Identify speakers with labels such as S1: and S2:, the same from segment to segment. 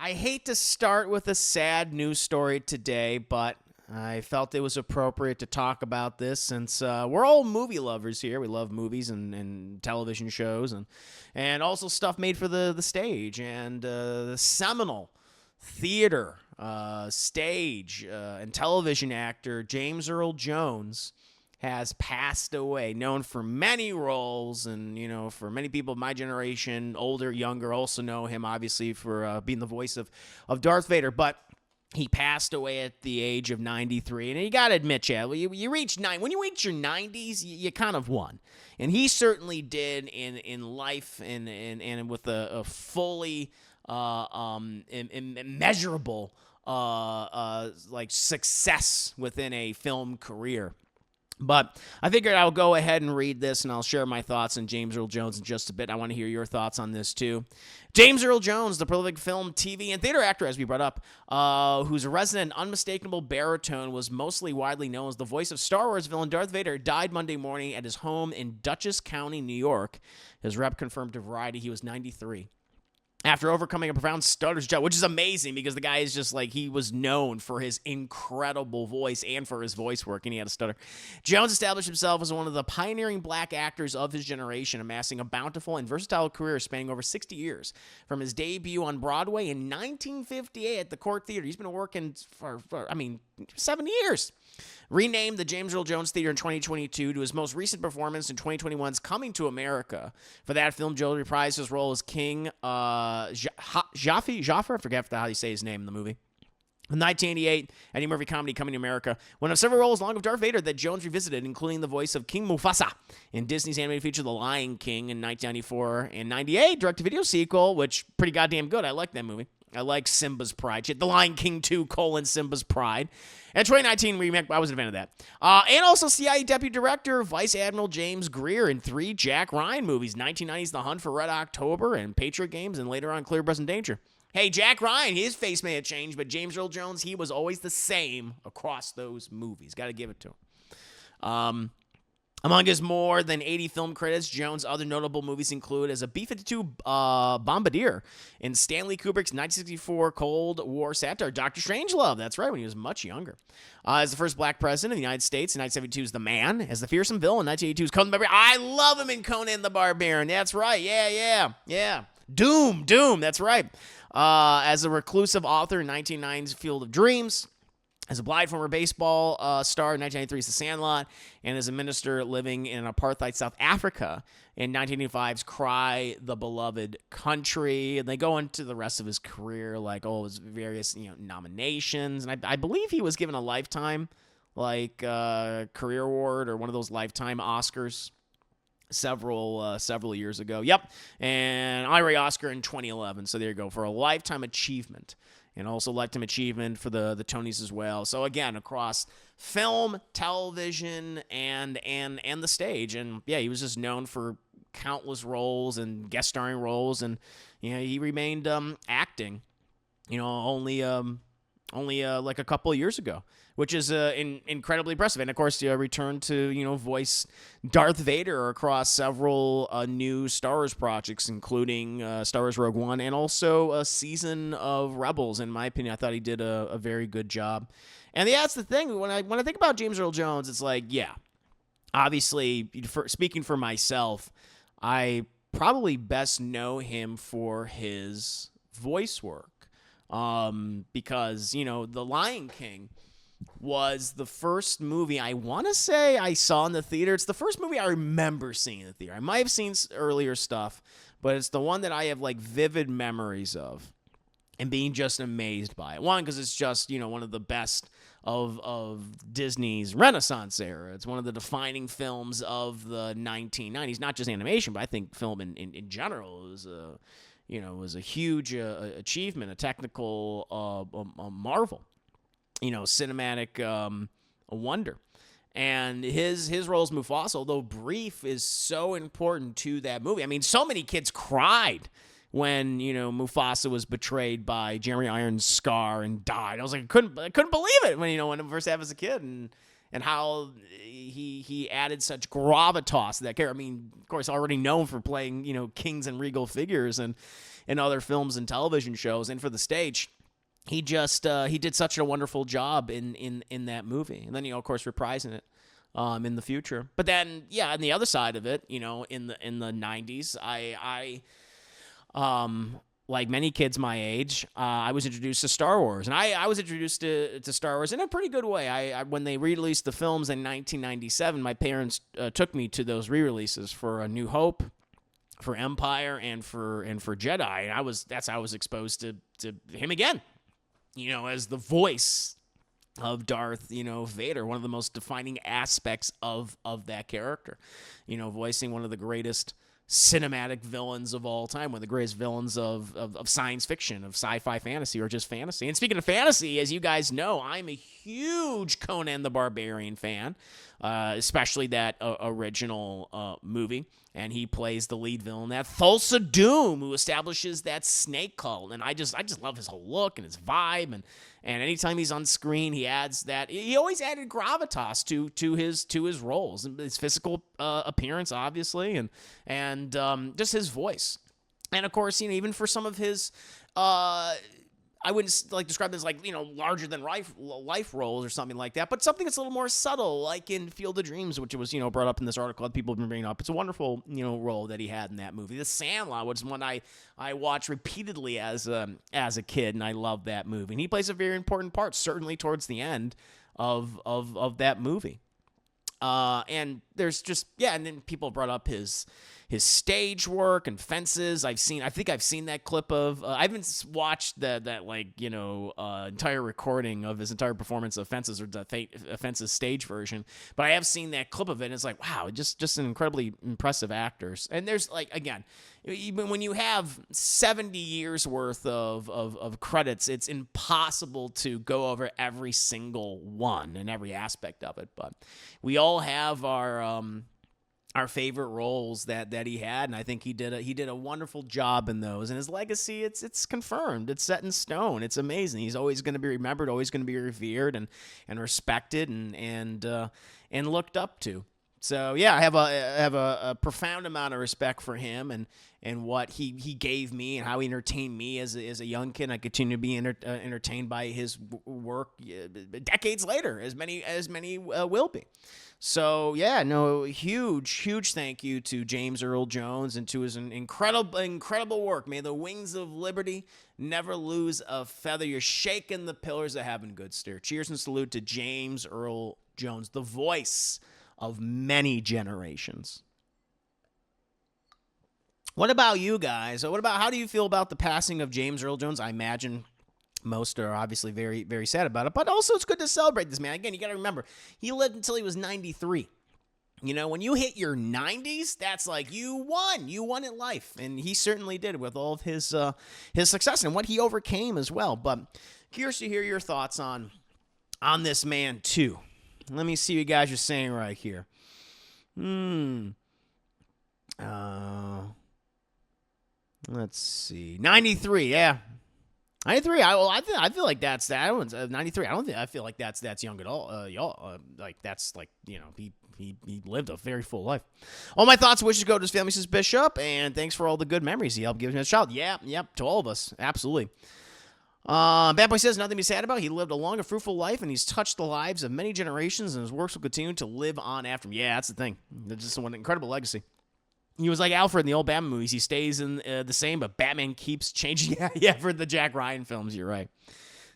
S1: I hate to start with a sad news story today, but I felt it was appropriate to talk about this since we're all movie lovers here. We love movies and television shows and also stuff made for the stage. And the seminal theater, stage, and television actor James Earl Jones has passed away, known for many roles, and for many people of my generation, older, younger, also know him obviously for being the voice of Darth Vader. But he passed away at the age of 93, and you got to admit, Chad, when you reach your 90s, you kind of won, and he certainly did in life and with a fully immeasurable like success within a film career. But I figured I'll go ahead and read this, and I'll share my thoughts on James Earl Jones in just a bit. I want to hear your thoughts on this, too. James Earl Jones, the prolific film, TV, and theater actor, as we brought up, whose resonant and unmistakable baritone was mostly widely known as the voice of Star Wars villain Darth Vader, died Monday morning at his home in Dutchess County, New York. His rep confirmed to Variety he was 93. After overcoming a profound stutter's job, which is amazing because the guy is just like, he was known for his incredible voice and for his voice work, and he had a stutter. Jones established himself as one of the pioneering black actors of his generation, amassing a bountiful and versatile career spanning over 60 years. From his debut on Broadway in 1958 at the Court Theater, he's been working for 7 years. Renamed the James Earl Jones Theater in 2022 to his most recent performance in 2021's Coming to America. For that film, Jones reprised his role as King Jaffe, I forget how you say his name in the movie. In 1988, Eddie Murphy comedy Coming to America, one of several roles along with Darth Vader that Jones revisited, including the voice of King Mufasa in Disney's animated feature The Lion King in 1994 and 98, direct-to-video sequel, which pretty goddamn good. I like that movie. I like Simba's Pride. The Lion King 2, Simba's Pride. And 2019 remake, I wasn't a fan of that. And also CIA Deputy Director, Vice Admiral James Greer in 3 Jack Ryan movies, 1990's The Hunt for Red October and Patriot Games, and later on Clear Present Danger. Hey, Jack Ryan, his face may have changed, but James Earl Jones, he was always the same across those movies. Got to give it to him. Among his more than 80 film credits, Jones' other notable movies include as a B-52 bombardier in Stanley Kubrick's 1964 Cold War satire, Dr. Strangelove. That's right, when he was much younger. As the first black president of the United States in 1972's The Man. As the fearsome villain in 1982's Conan the Barbarian. I love him in Conan the Barbarian. That's right. Yeah. Doom. That's right. As a reclusive author in 1990's Field of Dreams. As a blind former baseball star in 1993's The Sandlot, and as a minister living in apartheid South Africa in 1985's Cry the Beloved Country. And they go into the rest of his career, like all his various nominations. And I believe he was given a lifetime career award or one of those lifetime Oscars several years ago. Yep, and honorary Oscar in 2011. So there you go, for a lifetime achievement. And also lifetime achievement for the Tonys as well. So again, across film, television, and the stage. And yeah, he was just known for countless roles and guest starring roles. And he remained acting, only like a couple of years ago, which is incredibly impressive. And of course, returned to voice Darth Vader across several new Star Wars projects, including Star Wars Rogue One and also a season of Rebels. In my opinion, I thought he did a very good job. And yeah, that's the thing. When I think about James Earl Jones, it's like, yeah, obviously, speaking for myself, I probably best know him for his voice work. Because, The Lion King was the first movie I want to say I saw in the theater. It's the first movie I remember seeing in the theater. I might have seen earlier stuff, but it's the one that I have vivid memories of and being just amazed by it. One, because it's just, one of the best of Disney's Renaissance era. It's one of the defining films of the 1990s, not just animation, but I think film in general. It was was a huge achievement, a technical marvel, cinematic a wonder. And his role as Mufasa, although brief, is so important to that movie. I mean, so many kids cried when Mufasa was betrayed by Jeremy Irons' Scar and died. I was like, I couldn't believe it when when I first had as a kid, and how he added such gravitas to that character. I mean, of course, already known for playing kings and regal figures, and in other films and television shows, and for the stage. He just he did such a wonderful job in that movie, and then of course reprising it in the future. But then on the other side of it, in the 90s, I like many kids my age, I was introduced to Star Wars, and I was introduced to Star Wars in a pretty good way. I when they re-released the films in 1997, my parents took me to those re-releases for A New Hope, for Empire, and for Jedi, and that's how I was exposed to him again. As the voice of Darth, Vader, one of the most defining aspects of that character, voicing one of the greatest cinematic villains of all time, one of the greatest villains of science fiction, of sci-fi fantasy, or just fantasy. And speaking of fantasy, as you guys know, I'm a huge Conan the Barbarian fan, especially that original movie. And he plays the lead villain, that Thulsa Doom, who establishes that snake cult. And I just love his whole look and his vibe. And anytime he's on screen, he adds that. He always added gravitas to his roles, and his physical appearance, obviously, and just his voice. And of course, even for some of his, I wouldn't describe this larger than life roles or something like that, but something that's a little more subtle, like in Field of Dreams, which was brought up in this article that people have been bringing up. It's a wonderful role that he had in that movie. The Sandlot was one I watched repeatedly as a kid, and I loved that movie. And he plays a very important part, certainly towards the end of that movie. And there's just and then people brought up his stage work and Fences. I think I've seen that clip of. I haven't watched that entire recording of his entire performance of Fences, or the Fences stage version, but I have seen that clip of it. And it's like, wow, just an incredibly impressive actors. And there's again, even when you have 70 years worth of credits, it's impossible to go over every single one and every aspect of it. But we all have our favorite roles that he had, and I think he did a wonderful job in those. And his legacy, it's confirmed, it's set in stone, it's amazing. He's always going to be remembered, always going to be revered and respected and looked up to. So I have a profound amount of respect for him and what he gave me and how he entertained me as a young kid. I continue to be entertained by his work decades later, as many will be. So huge thank you to James Earl Jones and to his incredible work. May the wings of liberty never lose a feather. You're shaking the pillars of heaven, good sir. Cheers and salute to James Earl Jones, the voice of many generations. What about you guys? How do you feel about the passing of James Earl Jones? I imagine most are obviously very, very sad about it, but also it's good to celebrate this man. Again, you got to remember, he lived until he was 93. When you hit your 90s, that's like you won in life, and he certainly did with all of his success and what he overcame as well. But curious to hear your thoughts on this man too. Let me see what you guys are saying right here. Let's see. 93, yeah. 93. I feel like that's that. 93. I feel like that's young at all. Y'all, that's he lived a very full life. All my thoughts and wishes go to his family, says Bishop, and thanks for all the good memories he helped give him as a child. Yep, to all of us, absolutely. Bad Boy says, nothing to be sad about. He lived a long and fruitful life, and he's touched the lives of many generations, and his works will continue to live on after him. Yeah, that's the thing. That's just one incredible legacy. He was like Alfred in the old Batman movies. He stays in the same, but Batman keeps changing. Yeah, for the Jack Ryan films, you're right.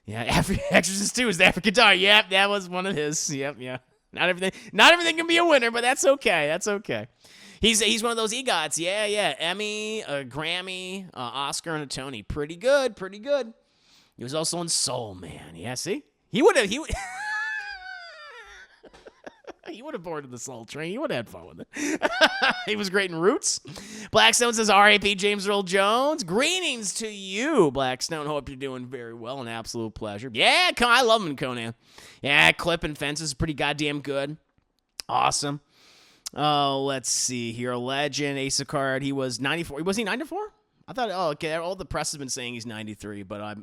S1: Yeah, Exorcist 2 is the African Tar. Yep, that was one of his. Yep, yeah. Not everything can be a winner, but that's okay. He's one of those EGOTs. Yeah. Emmy, a Grammy, Oscar, and a Tony. Pretty good. He was also in Soul Man. Yeah, see? He would He would have boarded the Soul Train. He would have had fun with it. He was great in Roots. Blackstone says, R.I.P. James Earl Jones. Greetings to you, Blackstone. Hope you're doing very well. An absolute pleasure. Yeah, I love him in Conan. Yeah, Clip and Fences is pretty goddamn good. Awesome. Oh, let's see here. Legend, Ace of Card. He was 94. Was he 94? I thought, okay, all the press has been saying he's 93, but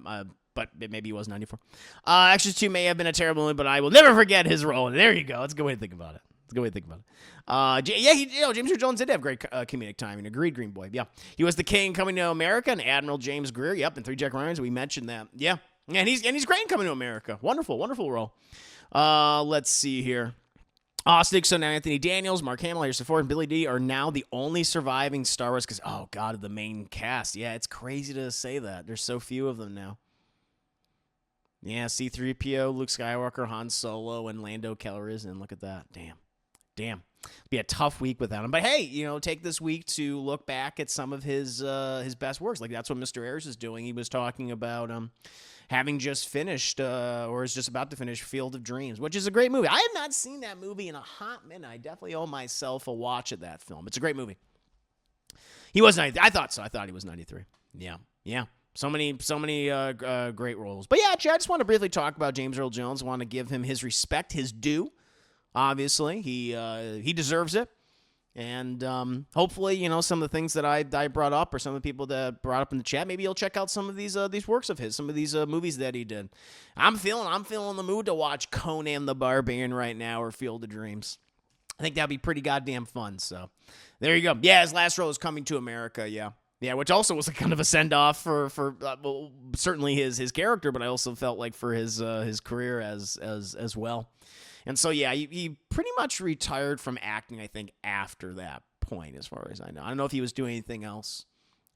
S1: but maybe he was 94. Exorcist 2 may have been a terrible movie, but I will never forget his role. There you go. That's a good way to think about it. It's a good way to think about it. James Earl Jones did have great comedic timing. Agreed, Green Boy. Yeah. He was the king coming to America, and Admiral James Greer. Yep, and 3 Jack Ryans. We mentioned that. Yeah. And he's great in Coming to America. Wonderful, wonderful role. Let's see here. Austin Dixon, Anthony Daniels, Mark Hamill, Harrison Ford, and Billy Dee are now the only surviving Star Wars because, oh, God, of the main cast. Yeah, it's crazy to say that. There's so few of them now. Yeah, C-3PO, Luke Skywalker, Han Solo, and Lando Calrissian. Look at that. Damn. It'll be a tough week without him. But, hey, take this week to look back at some of his best works. Like, that's what Mr. Ayers is doing. He was talking about having just finished or is just about to finish Field of Dreams, which is a great movie. I have not seen that movie in a hot minute. I definitely owe myself a watch of that film. It's a great movie. He was 93. I thought so. I thought he was 93. Yeah. So many great roles. But yeah, Chad, I just want to briefly talk about James Earl Jones. I want to give him his respect, his due. Obviously, he deserves it. And hopefully, some of the things that I brought up, or some of the people that brought up in the chat, maybe you'll check out some of these works of his, some of these movies that he did. I'm feeling the mood to watch Conan the Barbarian right now, or Field of Dreams. I think that'd be pretty goddamn fun. So there you go. Yeah, his last role is Coming to America. Yeah, which also was a kind of a send off for certainly his character, but I also felt like for his career as well. And so, yeah, he pretty much retired from acting, I think, after that point, as far as I know. I don't know if he was doing anything else.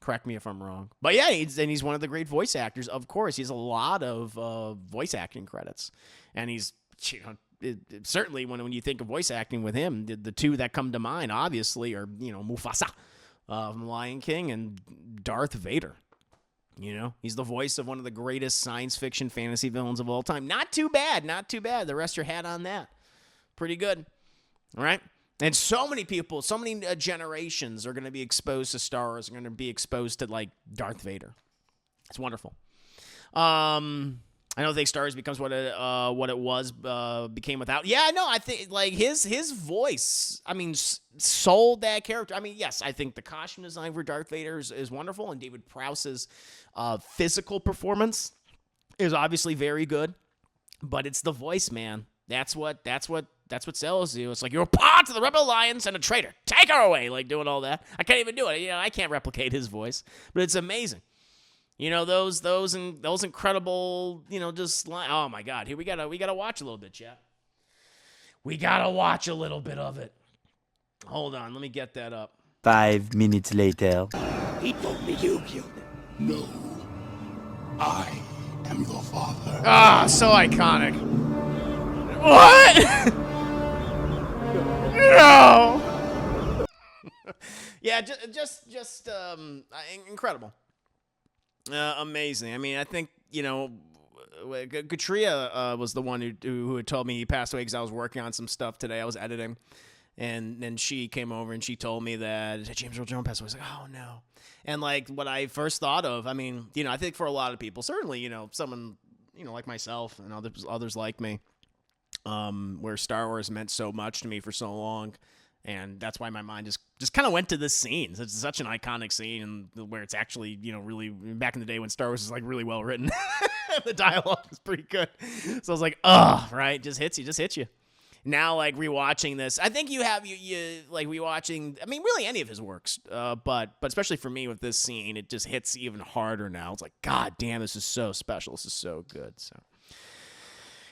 S1: Correct me if I'm wrong. But, yeah, he's one of the great voice actors. Of course, he has a lot of voice acting credits. And he's, certainly when you think of voice acting with him, the two that come to mind, obviously, are, Mufasa from Lion King and Darth Vader. He's the voice of one of the greatest science fiction fantasy villains of all time. Not too bad. The rest your hat on that. Pretty good. All right? And so many people, so many generations are going to be exposed to Star Wars, are going to be exposed to, like, Darth Vader. It's wonderful. I don't think Star Wars becomes what it was, became without. Yeah, no, I think, like, his voice, I mean, sold that character. I mean, yes, I think the costume design for Darth Vader is wonderful, and David Prowse's physical performance is obviously very good, but it's the voice, man. That's what sells you. It's like, you're a pawn to the Rebel Alliance and a traitor. Take her away, like doing all that. I can't even do it. I can't replicate his voice, but it's amazing. Those incredible, just oh my God, here we gotta watch a little bit, chat. We gotta watch a little bit of it. Hold on, let me get that up.
S2: 5 minutes later.
S3: He told me you killed him. No, I am your father.
S1: Ah, so iconic. What? No. Yeah, just incredible. Amazing. I mean, I think, Gatria was the one who had told me he passed away because I was working on some stuff today. I was editing, and then she came over and she told me that James Earl Jones passed away. I was like, oh, no. And, like, what I first thought of, I mean, I think for a lot of people, certainly, someone, like myself and others like me, where Star Wars meant so much to me for so long. And that's why my mind just kind of went to this scene. It's such an iconic scene, and where it's actually, really back in the day when Star Wars was like really well written. The dialogue is pretty good. So I was like, right, just hits you. Now, like, rewatching this, I think you like rewatching, I mean, really any of his works, but especially for me with this scene, it just hits even harder now. It's like, God damn, this is so special. This is so good. So.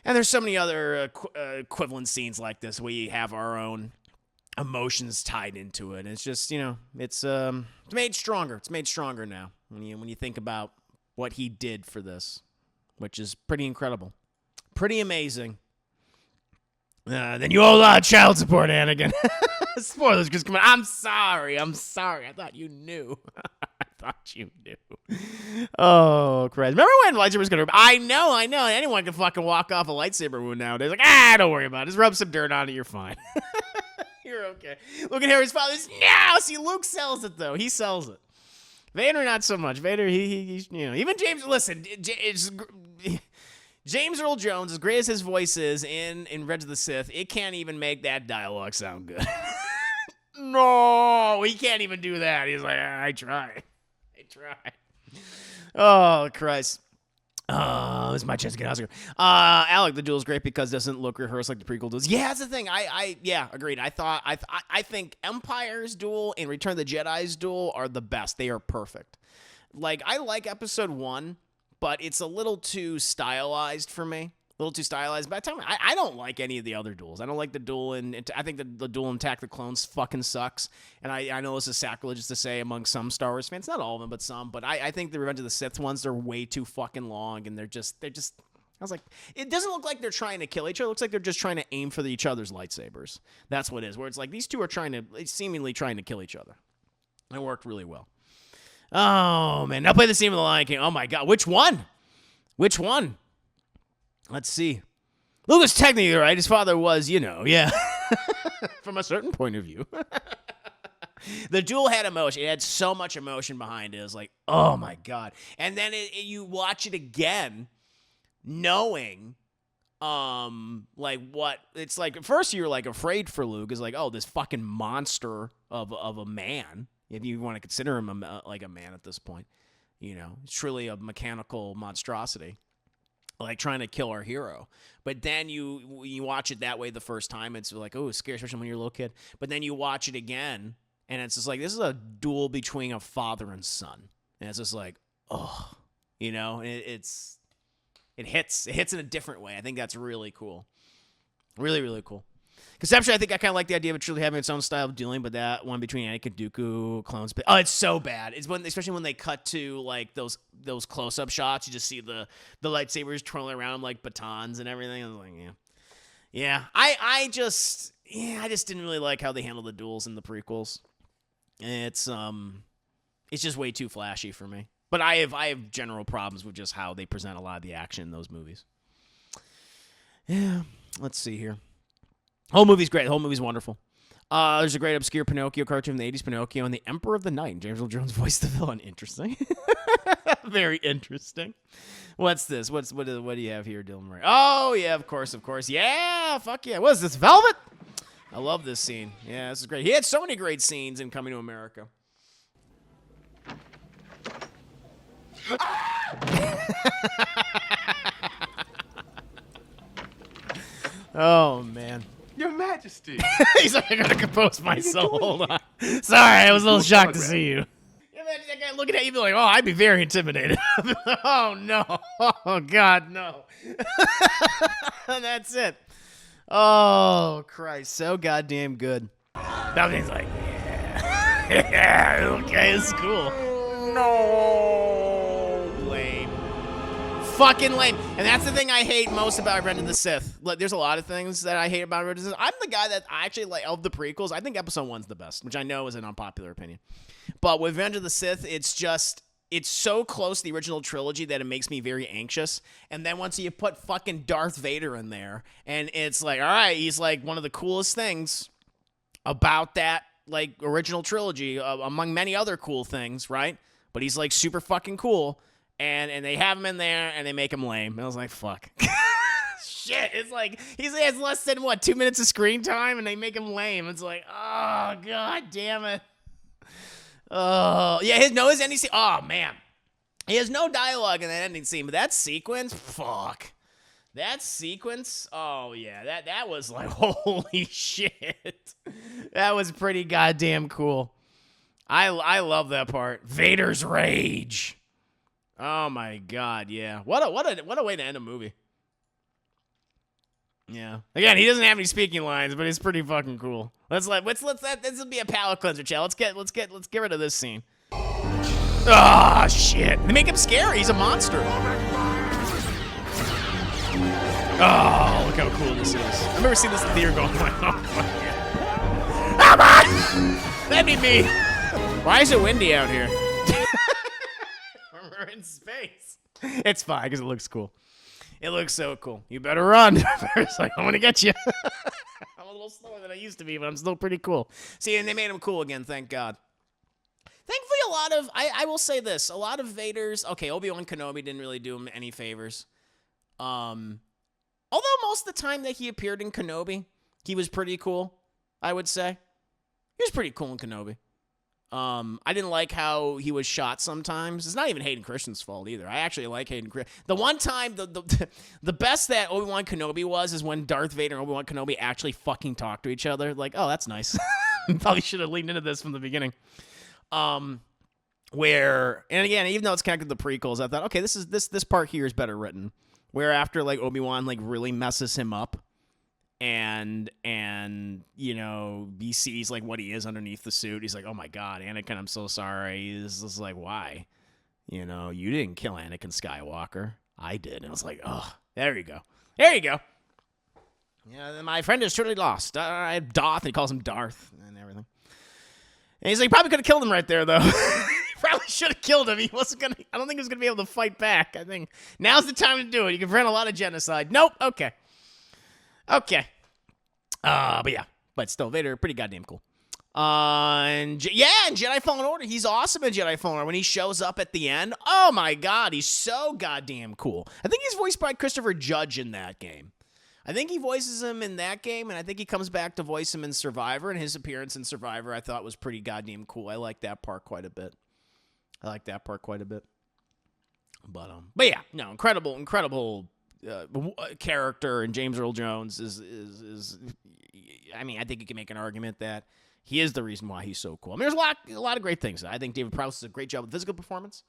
S1: And there's so many other equivalent scenes like this. We have our own emotions tied into it. It's just, it's made stronger. It's made stronger now when you think about what he did for this, which is pretty incredible, pretty amazing. Then you owe a lot of child support, Anakin. Spoilers just come out. I'm sorry. I thought you knew. Oh, Christ. Remember when lightsaber was going to... I know. Anyone can fucking walk off a lightsaber wound nowadays. Like, don't worry about it. Just rub some dirt on it. You're fine. You're okay. Look at Harry's father. No! See, Luke sells it, though. He sells it. Vader, not so much. Vader, he even James... Listen, James Earl Jones, as great as his voice is in Revenge of the Sith, it can't even make that dialogue sound good. No, he can't even do that. He's like, I try. Oh, Christ. It's my chance to get an Oscar. Alec, the duel is great because it doesn't look rehearsed like the prequel does. Yeah, that's the thing. Yeah, agreed. I think Empire's duel and Return of the Jedi's duel are the best. They are perfect. Like, I like Episode 1, but it's a little too stylized for me. A little too stylized. By the time I don't like any of the other duels. I don't like the duel I think the duel in Attack of the Clones fucking sucks. And I know this is sacrilegious to say among some Star Wars fans, not all of them, but some. But I think the Revenge of the Sith ones are way too fucking long, and they're just. I was like, it doesn't look like they're trying to kill each other. It looks like they're just trying to aim for each other's lightsabers. That's what it is. Where it's like these two are seemingly trying to kill each other. It worked really well. Oh man, now play the scene with the Lion King. Oh my god, which one? Which one? Let's see. Luke was technically right. His father was, yeah. From a certain point of view. The duel had emotion. It had so much emotion behind it. It was like, oh my god. And then you watch it again, knowing, like what it's like. At first, you're like afraid for Luke. It's like, oh, this fucking monster of a man. If you want to consider him like a man at this point, it's truly a mechanical monstrosity. Like trying to kill our hero. But then you watch it that way the first time, it's like, oh, it's scary, especially when you're a little kid. But then you watch it again, and it's just like, this is a duel between a father and son. And it's just like, oh, it hits in a different way. I think that's really cool. Really, really cool. Conceptually, I think I kind of like the idea of it truly having its own style of dueling, but that one between Anakin, Dooku, clones, it's so bad. It's especially when they cut to like those close-up shots, you just see the lightsabers twirling around like batons and everything. I was like, yeah. I just didn't really like how they handled the duels in the prequels. It's just way too flashy for me. But I have general problems with just how they present a lot of the action in those movies. Yeah, let's see here. Whole movie's great. The whole movie's wonderful. There's a great obscure Pinocchio cartoon from the 80s, Pinocchio, and the Emperor of the Night. And James Earl Jones voiced the villain. Interesting. Very interesting. What's this? What do you have here, Dylan Murray? Oh, yeah, of course. Yeah, fuck yeah. What is this, Velvet? I love this scene. Yeah, this is great. He had so many great scenes in Coming to America. Oh, man.
S4: Your Majesty.
S1: He's like, I gotta compose myself. Hold on. Sorry, I was a little shocked to see you. Imagine that guy looking at you, be like, "Oh, I'd be very intimidated." Oh no! Oh God, no! That's it. Oh Christ, so goddamn good. Balcony's like, yeah, yeah, okay, it's cool. No, lame. Fucking lame. And that's the thing I hate most about Revenge of the Sith. Like, there's a lot of things that I hate about Revenge of the Sith. I'm the guy that I actually like of the prequels. I think Episode 1's the best, which I know is an unpopular opinion. But with Revenge of the Sith, it's so close to the original trilogy that it makes me very anxious. And then once you put fucking Darth Vader in there, and it's like, all right, he's like one of the coolest things about that like original trilogy, among many other cool things, right? But he's like super fucking cool. And they have him in there, and they make him lame. And I was like, fuck. Shit. It's like, he has less than, 2 minutes of screen time, and they make him lame. It's like, oh, God damn it. Oh, yeah, his ending scene. Oh, man. He has no dialogue in that ending scene, but that sequence, fuck. That sequence, oh, yeah, that was like, holy shit. That was pretty goddamn cool. I love that part. Vader's rage. Oh my God, yeah. What a way to end a movie. Yeah. Again, he doesn't have any speaking lines, but it's pretty fucking cool. This will be a palate cleanser, Chad. Let's get rid of this scene. Oh shit. They make him scary. He's a monster. Oh, look how cool this is. I've never seen this in the theater going, oh my God. That'd be me. Why is it windy out here? We're in space. It's fine because it looks cool. It looks so cool. You better run. It's like, I'm going to get you. I'm a little slower than I used to be, but I'm still pretty cool. See, and they made him cool again, thank God. Thankfully, a lot of, I will say this, a lot of Vader's, okay, Obi-Wan Kenobi didn't really do him any favors. Although most of the time that he appeared in Kenobi, he was pretty cool, I would say. He was pretty cool in Kenobi. I didn't like how he was shot sometimes. It's not even Hayden Christensen's fault either. I actually like Hayden Christensen. The one time, the best that Obi-Wan Kenobi was is when Darth Vader and Obi-Wan Kenobi actually fucking talk to each other. Like, oh, that's nice. Probably should have leaned into this from the beginning. Where, and again, even though it's connected to the prequels, I thought, okay, this part here is better written. Where after, like, Obi-Wan, like, really messes him up, and you know, he sees like what he is underneath the suit. He's like, oh my God, Anakin, I'm so sorry. He's just like, why? You know, you didn't kill Anakin Skywalker. I did. And I was like, oh, there you go. There you go. Yeah, my friend is truly lost. Doth, and he calls him Darth and everything. And he's like, probably could have killed him right there, though. Probably should have killed him. He wasn't gonna. I don't think he was gonna be able to fight back. I think now's the time to do it. You can prevent a lot of genocide. Nope. Okay. But still, Vader, pretty goddamn cool. And Jedi Fallen Order, he's awesome in Jedi Fallen Order. When he shows up at the end, oh my God, he's so goddamn cool. I think he's voiced by Christopher Judge in that game. I think he voices him in that game, and I think he comes back to voice him in Survivor, and his appearance in Survivor I thought was pretty goddamn cool. I like that part quite a bit. But yeah, no, incredible character, and James Earl Jones is I mean, I think you can make an argument that he is the reason why he's so cool. I mean, there's a lot of great things. I think David Prowse does a great job with physical performance.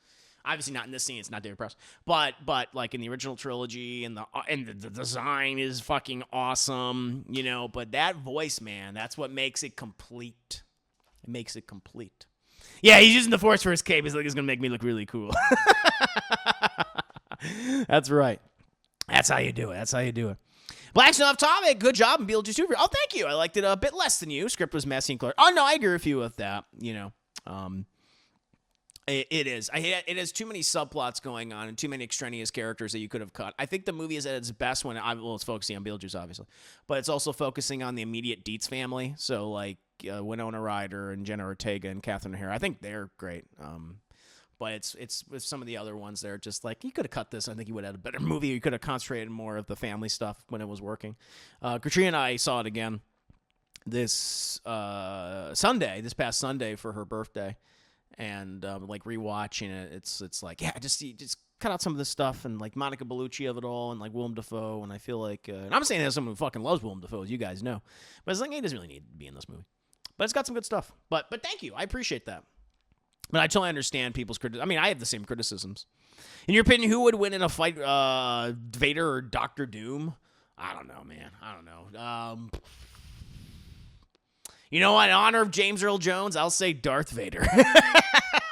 S1: Obviously not in this scene, it's not David Prowse, but like in the original trilogy, and the design is fucking awesome, you know. But that voice, man, that's what makes it complete. It makes it complete. Yeah, he's using the Force for his cape. He's like, it's gonna make me look really cool. That's right. That's how you do it. Black's Off Topic, good job in Beetlejuice 2. Oh, thank you. I liked it a bit less than you. Script was messy and clear. Oh, no, I agree with you with that. You know, it is. It has too many subplots going on and too many extraneous characters that you could have cut. I think the movie is at its best when it's focusing on Beetlejuice, obviously, but it's also focusing on the immediate Dietz family. So, like, Winona Ryder and Jenna Ortega and Catherine O'Hara. I think they're great. But it's with some of the other ones, they're just like, you could have cut this. I think you would have had a better movie. You could have concentrated more of the family stuff when it was working. Katrina and I saw it again this past Sunday for her birthday, and like rewatching it, it's like, yeah, just cut out some of this stuff, and like Monica Bellucci of it all, and like Willem Dafoe, and I feel like, and I'm saying that as someone who fucking loves Willem Dafoe, as you guys know, but it's like, he doesn't really need to be in this movie, but it's got some good stuff. But thank you, I appreciate that. But I totally understand people's criticism. I mean, I have the same criticisms. In your opinion, who would win in a fight, Vader or Doctor Doom? I don't know, man. I don't know. You know what? In honor of James Earl Jones, I'll say Darth Vader.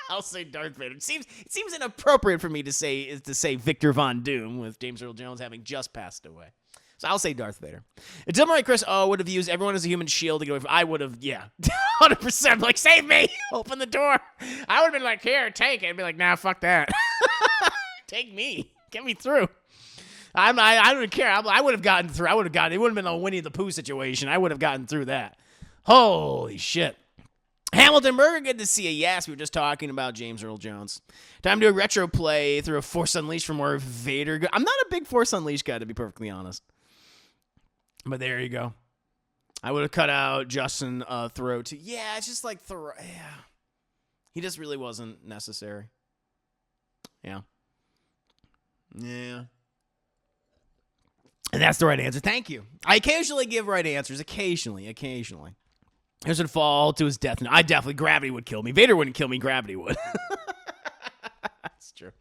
S1: I'll say Darth Vader. It seems inappropriate for me to say Victor Von Doom with James Earl Jones having just passed away. So I'll say Darth Vader. Until Murray Chris would have used everyone as a human shield to get away from. I would have, yeah, 100%. Like, save me, open the door. I would have been like, here, take it. I'd be like, nah, fuck that. Take me, get me through. I don't care. I would have gotten through. It wouldn't have been a Winnie the Pooh situation. I would have gotten through that. Holy shit. Hamilton Burger, good to see you. Yes, we were just talking about James Earl Jones. Time to do a retro play through a Force Unleashed for more Vader. I'm not a big Force Unleashed guy, to be perfectly honest. But there you go. I would have cut out Justin Thoreau too. Yeah, it's just like Thoreau. Yeah. He just really wasn't necessary. Yeah. Yeah. And that's the right answer. Thank you. I occasionally give right answers. Occasionally. Here's would fall to his death. I definitely, gravity would kill me. Vader wouldn't kill me. Gravity would. That's true.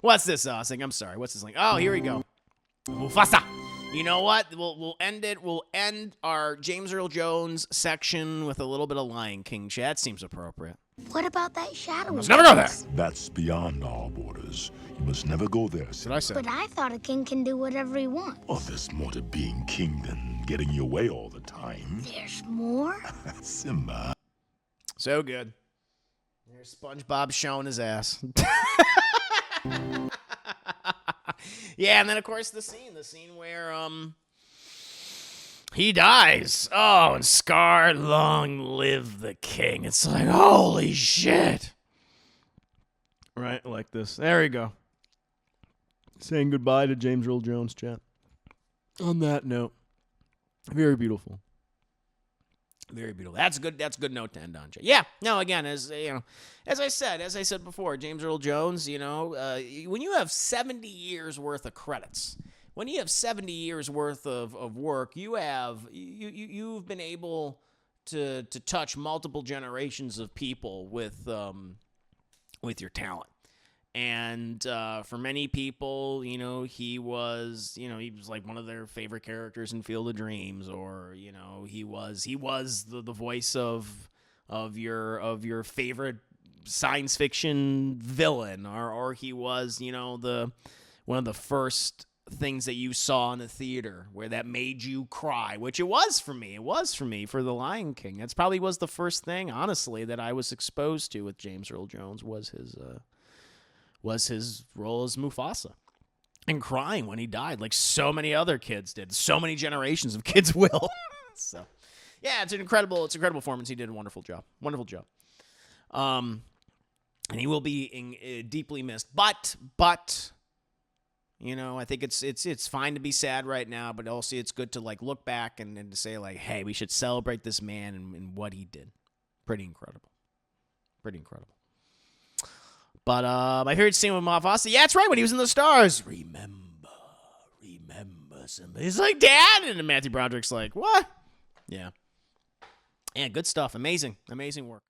S1: What's this thing? I'm sorry. What's this link? Oh, here we go. Mufasa. You know what? We'll end it. We'll end our James Earl Jones section with a little bit of Lion King chat. That seems appropriate.
S4: What about that shadow?
S1: Must never go there.
S3: That's beyond our borders. You must never go there,
S1: What did I say?
S4: But I thought a king can do whatever he wants.
S3: Oh, there's more to being king than getting your way all the time.
S4: There's more?
S3: Simba.
S1: So good. There's SpongeBob showing his ass. Yeah, and then of course the scene where he dies. Oh, and Scar, long live the king. It's like, holy shit. Right, like this. There you go. Saying goodbye to James Earl Jones, chat. On that note, very beautiful. Very beautiful. That's good. That's a good note to end on, Jay. Yeah. No. Again, as I said before, James Earl Jones. When you have 70 years worth of credits, when you have 70 years worth of work, you've been able to touch multiple generations of people with your talent. And for many people, he was like one of their favorite characters in Field of Dreams, or he was the voice of your favorite science fiction villain, or he was one of the first things that you saw in the theater where that made you cry, which it was for me. It was for me for The Lion King. That's probably was the first thing, honestly, that I was exposed to with James Earl Jones was his role as Mufasa, and crying when he died, like so many other kids did. So many generations of kids will. So, yeah, it's an incredible performance. He did a wonderful job. And he will be deeply missed. But I think it's fine to be sad right now, but also it's good to like look back and to say like, hey, we should celebrate this man and what he did. Pretty incredible. But my favorite scene with Mufasa, yeah, that's right, when he was in the stars. Remember, Simba. He's like, Dad, and then Matthew Broderick's like, what? Yeah. Yeah, good stuff. Amazing work.